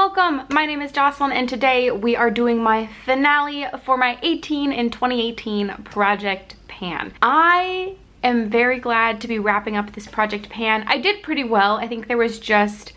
welcome! My name is Jocelyn and today we are doing my finale for my 18 in 2018 project pan. I am very glad to be wrapping up this project pan. I did pretty well. I think there was just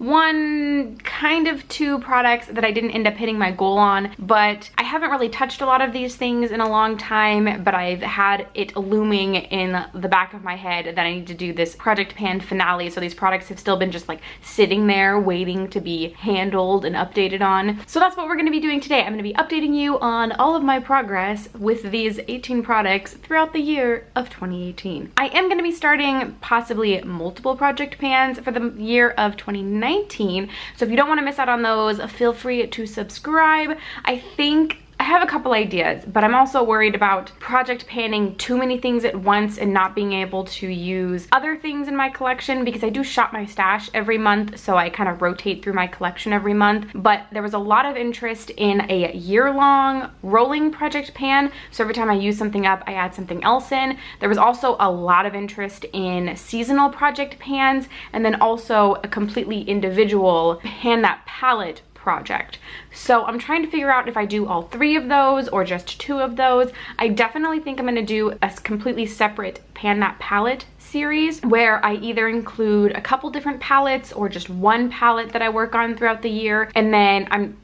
two products that I didn't end up hitting my goal on, but I haven't really touched a lot of these things in a long time, but I've had it looming in the back of my head that I need to do this project pan finale, so these products have still been just like sitting there waiting to be handled and updated on. So that's what we're going to be doing today. I'm going to be updating you on all of my progress with these 18 products throughout the year of 2018. I am going to be starting possibly multiple project pans for the year of 2019, so if you don't want to miss out on those, feel free to subscribe. I have a couple ideas, but I'm also worried about project panning too many things at once and not being able to use other things in my collection, because I do shop my stash every month, so I kind of rotate through my collection every month. But there was a lot of interest in a year-long rolling project pan, so every time I use something up, I add something else in. There was also a lot of interest in seasonal project pans, and then also a completely individual pan that palette project. So I'm trying to figure out if I do all three of those or just two of those. I definitely think I'm going to do a completely separate pan that palette series where I either include a couple different palettes or just one palette that I work on throughout the year, and then I'm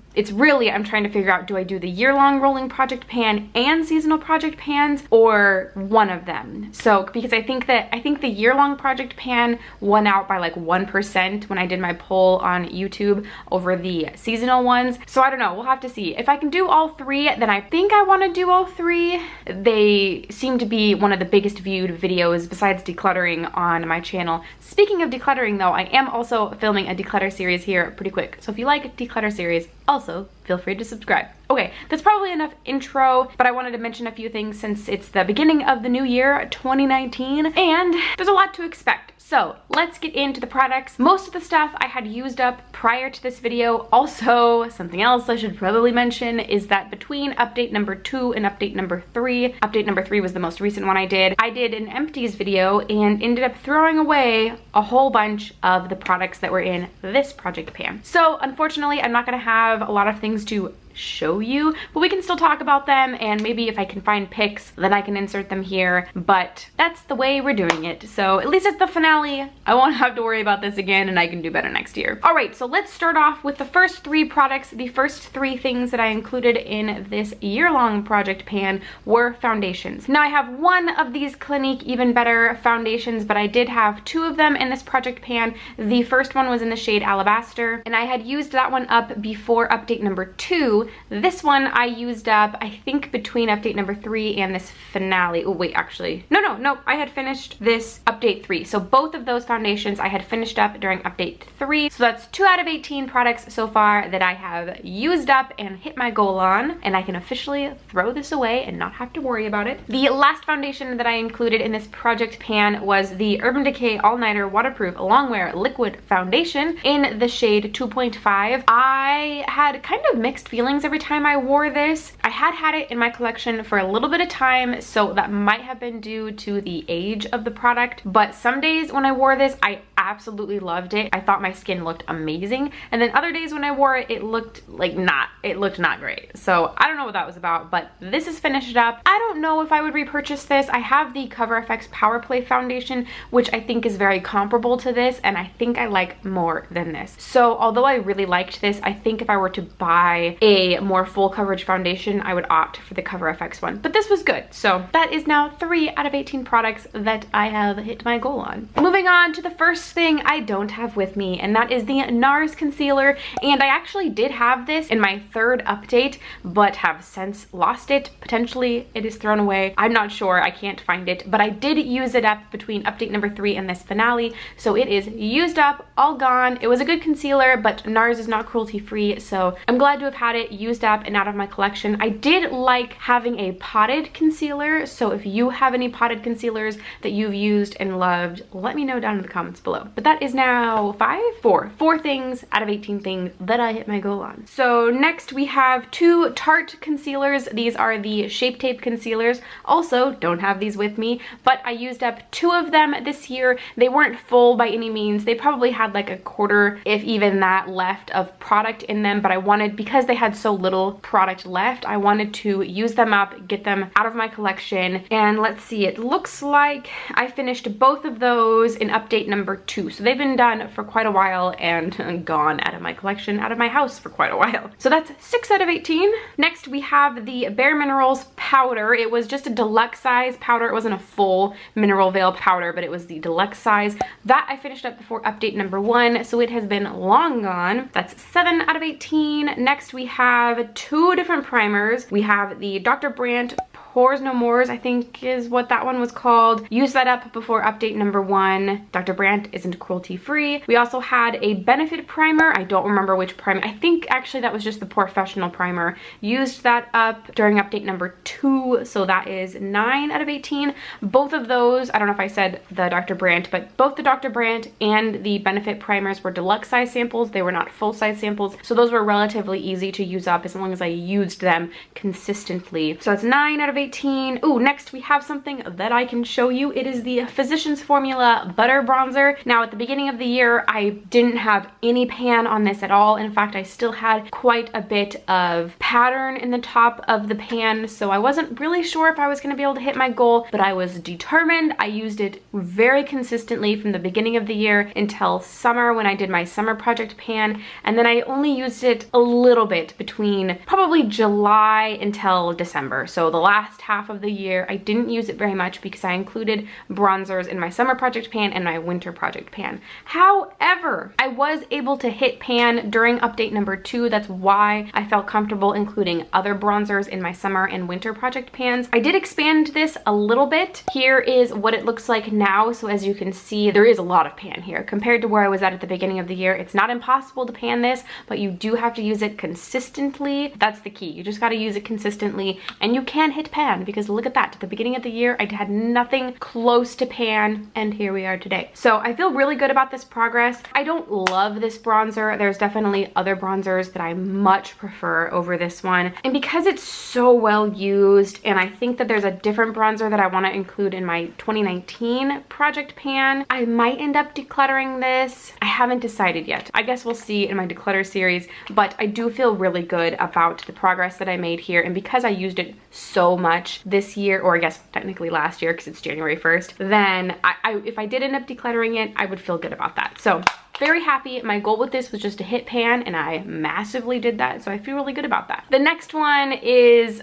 trying to figure out, do I do the year-long rolling project pan and seasonal project pans, or one of them? So because I think the year-long project pan won out by like 1% when I did my poll on YouTube over the seasonal ones. So I don't know, we'll have to see. If I can do all three, then I think I want to do all three. They seem to be one of the biggest viewed videos besides decluttering on my channel. Speaking of decluttering though, I am also filming a declutter series here pretty quick. So if you like declutter series, also feel free to subscribe. Okay, that's probably enough intro, but I wanted to mention a few things since it's the beginning of the new year, 2019, and there's a lot to expect. So let's get into the products. Most of the stuff I had used up prior to this video. Also, something else I should probably mention is that between update number 2 and update number 3, update number 3 was the most recent one I did an empties video and ended up throwing away a whole bunch of the products that were in this project pan. So unfortunately, I'm not gonna have a lot of things to show you, but we can still talk about them, and maybe if I can find pics then I can insert them here, but that's the way we're doing it. So at least it's the finale. I won't have to worry about this again and I can do better next year. All right, so let's start off with the first 3 products. The first 3 things that I included in this year-long project pan were foundations. Now I have one of these Clinique Even Better foundations, but I did have 2 of them in this project pan. The first one was in the shade Alabaster, and I had used that one up before update number 2. This one I used up, I think, between update number 3 and this finale. Oh wait, actually, no, I had finished this update 3. So both of those foundations I had finished up during update 3. So that's 2 out of 18 products so far that I have used up and hit my goal on, and I can officially throw this away and not have to worry about it. The last foundation that I included in this project pan was the Urban Decay All Nighter Waterproof Longwear Liquid Foundation in the shade 2.5. I had kind of mixed feelings every time I wore this. I had it in my collection for a little bit of time, so that might have been due to the age of the product, but some days when I wore this, I absolutely loved it. I thought my skin looked amazing, and then other days when I wore it, it looked not great. So I don't know what that was about, but this is finished up. I don't know if I would repurchase this. I have the Cover FX Power Play foundation, which I think is very comparable to this, and I think I like more than this. So although I really liked this, I think if I were to buy a more full coverage foundation, I would opt for the Cover FX one, but this was good. So that is now 3 out of 18 products that I have hit my goal on. Moving on to the first thing I don't have with me, and that is the NARS concealer. And I actually did have this in my 3rd update, but have since lost it. Potentially it is thrown away. I'm not sure, I can't find it, but I did use it up between update number 3 and this finale, so it is used up, all gone. It was a good concealer, but NARS is not cruelty free, so I'm glad to have had it. used up and out of my collection. I did like having a potted concealer, so if you have any potted concealers that you've used and loved, let me know down in the comments below. But that is now four things out of 18 things that I hit my goal on. So next we have 2 Tarte concealers. These are the Shape Tape concealers. Also, don't have these with me, but I used up 2 of them this year. They weren't full by any means. They probably had like a quarter, if even that, left of product in them, but I wanted, because they had so little product left, I wanted to use them up, get them out of my collection. And let's see, it looks like I finished both of those in update number 2. So they've been done for quite a while and gone out of my collection, out of my house for quite a while. So that's 6 out of 18. Next we have the Bare Minerals powder. It was just a deluxe size powder. It wasn't a full mineral veil powder, but it was the deluxe size. That I finished up before update number 1, so it has been long gone. That's 7 out of 18. Next we have 2 different primers. We have the Dr. Brandt Pores No Mores, I think is what that one was called. Used that up before update number 1. Dr. Brandt isn't cruelty free. We also had a Benefit primer. I don't remember which primer. I think actually that was just the Professional primer. Used that up during update number 2, so that is 9 out of 18. Both of those, I don't know if I said the Dr. Brandt, but both the Dr. Brandt and the Benefit primers were deluxe size samples. They were not full size samples, so those were relatively easy to use up as long as I used them consistently. So it's 9 out of 18. Ooh, next we have something that I can show you. It is the Physicians Formula Butter Bronzer. Now at the beginning of the year, I didn't have any pan on this at all. In fact, I still had quite a bit of pattern in the top of the pan, so I wasn't really sure if I was going to be able to hit my goal, but I was determined. I used it very consistently from the beginning of the year until summer when I did my summer project pan, and then I only used it a little bit between probably July until December. So the last half of the year I didn't use it very much because I included bronzers in my summer project pan and my winter project pan. However, I was able to hit pan during update number 2. That's why I felt comfortable including other bronzers in my summer and winter project pans. I did expand this a little bit. Here is what it looks like now. So as you can see, there is a lot of pan here compared to where I was at the beginning of the year. It's not impossible to pan this, but you do have to use it consistently. That's the key. You just got to use it consistently, and you can hit pan, because look at that. At the beginning of the year, I had nothing close to pan, and here we are today. So I feel really good about this progress. I don't love this bronzer. There's definitely other bronzers that I much prefer over this one. And because it's so well used, and I think that there's a different bronzer that I want to include in my 2019 project pan, I might end up decluttering this. I haven't decided yet. I guess we'll see in my declutter series, but I do feel really good about the progress that I made here. And because I used it so much this year, or I guess technically last year because it's January 1st, then if I did end up decluttering it, I would feel good about that. So very happy. My goal with this was just to hit pan, and I massively did that, so I feel really good about that. The next one is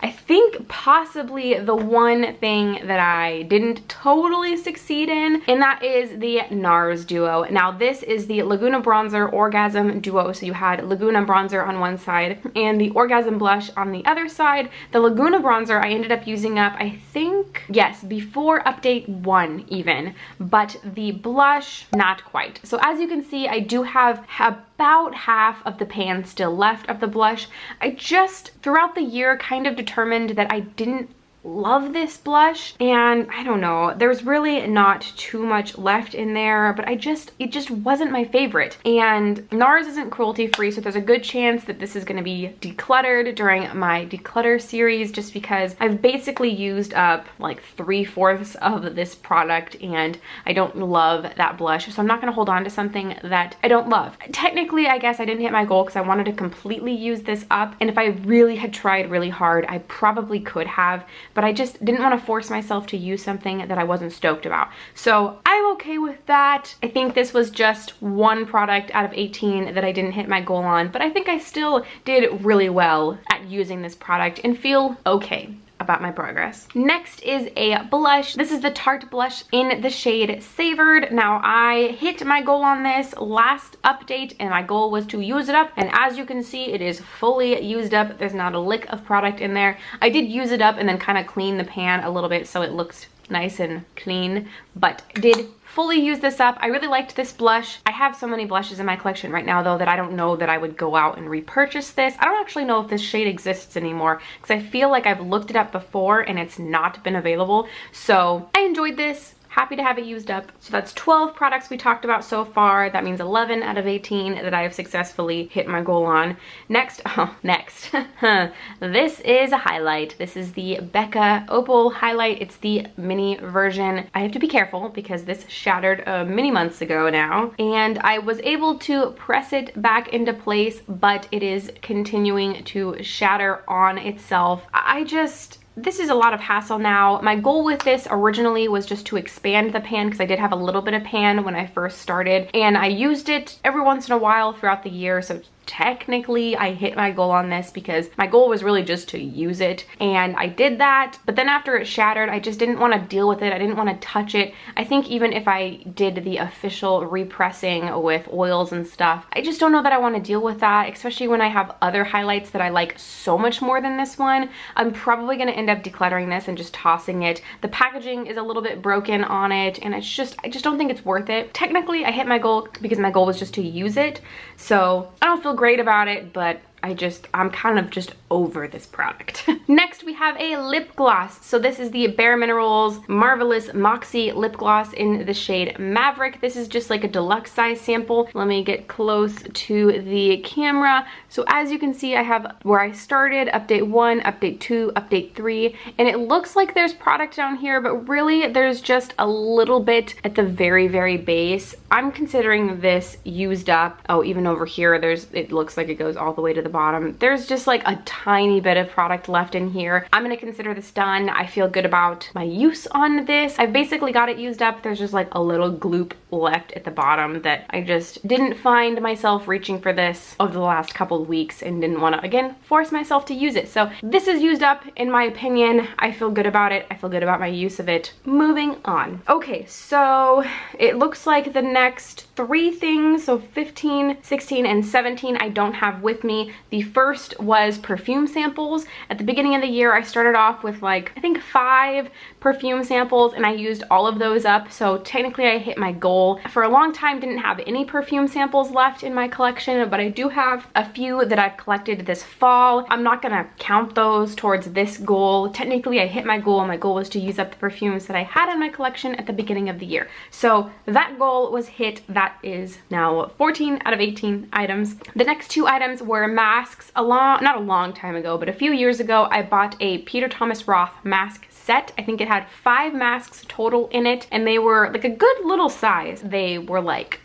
I think possibly the one thing that I didn't totally succeed in, and that is the NARS duo. Now this is the Laguna Bronzer Orgasm duo. So you had Laguna Bronzer on one side and the Orgasm Blush on the other side. The Laguna Bronzer I ended up using up, I think, yes, before update 1 even, but the blush, not quite. So as you can see, I do have about half of the pan still left of the blush. I just, throughout the year, kind of determined that I didn't love this blush, and I don't know, there's really not too much left in there, but it just wasn't my favorite. And NARS isn't cruelty free, so there's a good chance that this is going to be decluttered during my declutter series, just because I've basically used up like 3/4 of this product and I don't love that blush, so I'm not going to hold on to something that I don't love. Technically, I guess I didn't hit my goal because I wanted to completely use this up, and if I really had tried really hard, I probably could have, but I just didn't want to force myself to use something that I wasn't stoked about. So I'm okay with that. I think this was just one product out of 18 that I didn't hit my goal on, but I think I still did really well at using this product and feel okay about my progress. Next is a blush. This is the Tarte blush in the shade Savored. Now I hit my goal on this last update, and my goal was to use it up, and as you can see, it is fully used up. There's not a lick of product in there. I did use it up and then kind of clean the pan a little bit so it looks nice and clean, but did fully use this up. I really liked this blush. I have so many blushes in my collection right now though that I don't know that I would go out and repurchase this. I don't actually know if this shade exists anymore because I feel like I've looked it up before and it's not been available. So I enjoyed this. Happy to have it used up. So that's 12 products we talked about so far. That means 11 out of 18 that I have successfully hit my goal on. Next, this is a highlight. This is the Becca Opal highlight. It's the mini version. I have to be careful because this shattered many months ago now, and I was able to press it back into place, but it is continuing to shatter on itself. This is a lot of hassle now. My goal with this originally was just to expand the pan because I did have a little bit of pan when I first started, and I used it every once in a while throughout the year, so technically I hit my goal on this because my goal was really just to use it, and I did that. But then after it shattered, I just didn't want to deal with it. I didn't want to touch it. I think even if I did the official repressing with oils and stuff, I just don't know that I want to deal with that, especially when I have other highlights that I like so much more than this one. I'm probably going to end up decluttering this and just tossing it. The packaging is a little bit broken on it, and I just don't think it's worth it. Technically I hit my goal because my goal was just to use it, so I don't feel great about it, but I'm kind of just over this product. Next, we have a lip gloss. So this is the Bare Minerals Marvelous Moxie lip gloss in the shade Maverick. This is just like a deluxe size sample. Let me get close to the camera. So as you can see, I have where I started, update 1, update 2, update 3, and it looks like there's product down here, but really there's just a little bit at the very, very base. I'm considering this used up. Oh, even over here, it looks like it goes all the way to the bottom. There's just like a tiny bit of product left in here. I'm gonna consider this done. I feel good about my use on this. I've basically got it used up. There's just like a little gloop left at the bottom that I just didn't find myself reaching for this over the last couple of weeks and didn't want to, again, force myself to use it. So this is used up in my opinion. I feel good about it. I feel good about my use of it. Moving on. Okay, so it looks like the next 3 things, so 15, 16, and 17 I don't have with me. The first was perfume samples. At the beginning of the year, I started off with like, I think 5 perfume samples, and I used all of those up. So technically I hit my goal. For a long time, didn't have any perfume samples left in my collection, but I do have a few that I've collected this fall. I'm not gonna count those towards this goal. Technically I hit my goal. My goal was to use up the perfumes that I had in my collection at the beginning of the year. So that goal was hit. That is now 14 out of 18 items. The next 2 items were masks. Not a long time ago, but a few years ago, I bought a Peter Thomas Roth mask set. I think it had 5 masks total in it, and they were like a good little size. They were like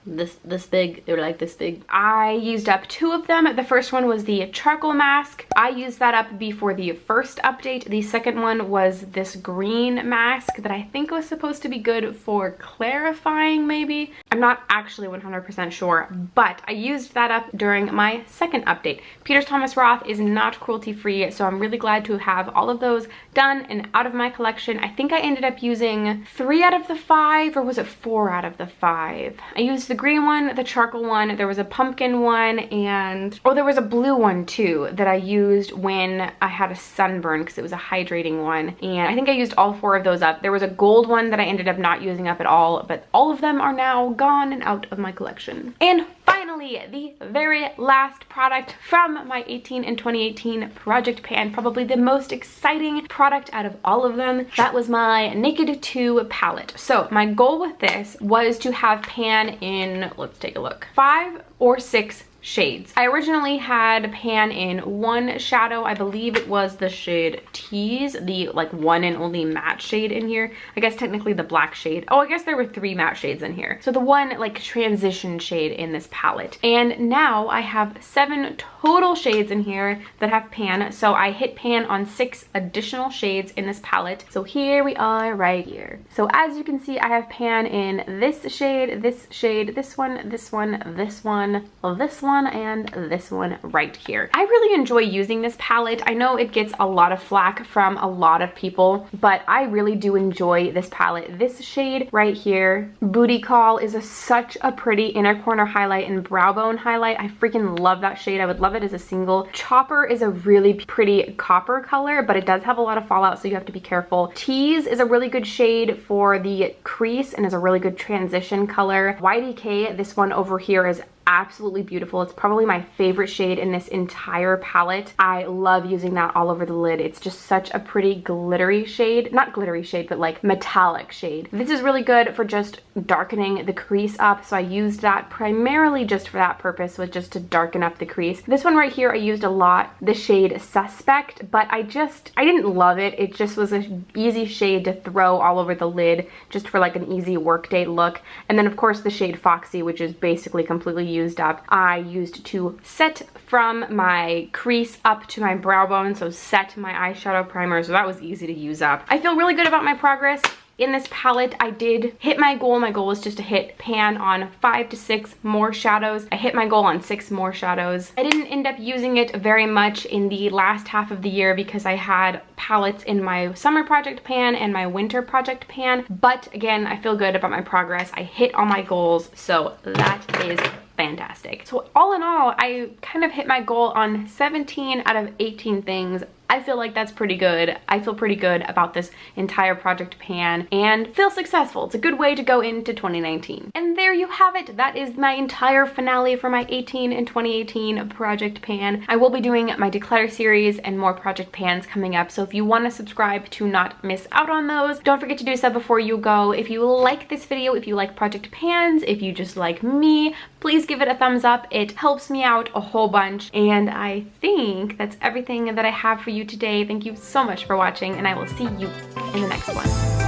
this big. They were like this big. I used up 2 of them. The first one was the charcoal mask. I used that up before the first update. The second one was this green mask that I think was supposed to be good for clarifying, maybe. I'm not actually 100% sure, but I used that up during my second update. Peter Thomas Roth is not cruelty free, so I'm really glad to have all of those done and out of my collection. I think I ended up using 3 out of the 5, or was it 4 out of the 5? I used the green one, the charcoal one, there was a pumpkin one, and there was a blue one too that I used when I had a sunburn because it was a hydrating one, and I think I used all 4 of those up. There was a gold one that I ended up not using up at all, but all of them are now gone and out of my collection. And finally, the very last product from my 18 and 2018 project pan, probably the most exciting product out of all of them, that was my Naked 2 palette. So my goal with this was to have pan in, let's take a look, 5 or 6 shades. I originally had pan in 1 shadow. I believe it was the shade Tease, the like one and only matte shade in here. I guess technically the black shade. Oh, I guess there were 3 matte shades in here. So the one like transition shade in this palette. And now I have 7 total shades in here that have pan. So I hit pan on 6 additional shades in this palette. So here we are right here. So as you can see, I have pan in this shade, this one, this one, this one, this one, one and this one right here. I really enjoy using this palette. I know it gets a lot of flack from a lot of people, but I really do enjoy this palette. This shade right here, Booty Call, is such a pretty inner corner highlight and brow bone highlight. I freaking love that shade. I would love it as a single. Chopper is a really pretty copper color, but it does have a lot of fallout, so you have to be careful. Tease is a really good shade for the crease and is a really good transition color. YDK, this one over here, is absolutely beautiful. It's probably my favorite shade in this entire palette. I love using that all over the lid. It's just such a pretty glittery shade. Not glittery shade, but like metallic shade. This is really good for just darkening the crease up, so I used that primarily just for that purpose, was just to darken up the crease. This one right here I used a lot, the shade Suspect, but I didn't love it. It just was an easy shade to throw all over the lid just for like an easy workday look. And then of course the shade Foxy, which is basically completely used up, I used to set from my crease up to my brow bone, so set my eyeshadow primer, so that was easy to use up. I feel really good about my progress. In this palette, I did hit my goal. My goal was just to hit pan on 5 to 6 more shadows. I hit my goal on 6 more shadows. I didn't end up using it very much in the last half of the year because I had palettes in my summer project pan and my winter project pan. But again, I feel good about my progress. I hit all my goals, so that is fantastic. So all in all, I kind of hit my goal on 17 out of 18 things. I feel like that's pretty good. I feel pretty good about this entire project pan and feel successful. It's a good way to go into 2019. And there you have it. That is my entire finale for my 18 and 2018 project pan. I will be doing my Declare series and more project pans coming up, so if you want to subscribe to not miss out on those, don't forget to do so before you go. If you like this video, if you like project pans, if you just like me, please give it a thumbs up. It helps me out a whole bunch. And I think that's everything that I have for you today. Thank you so much for watching, and I will see you in the next one.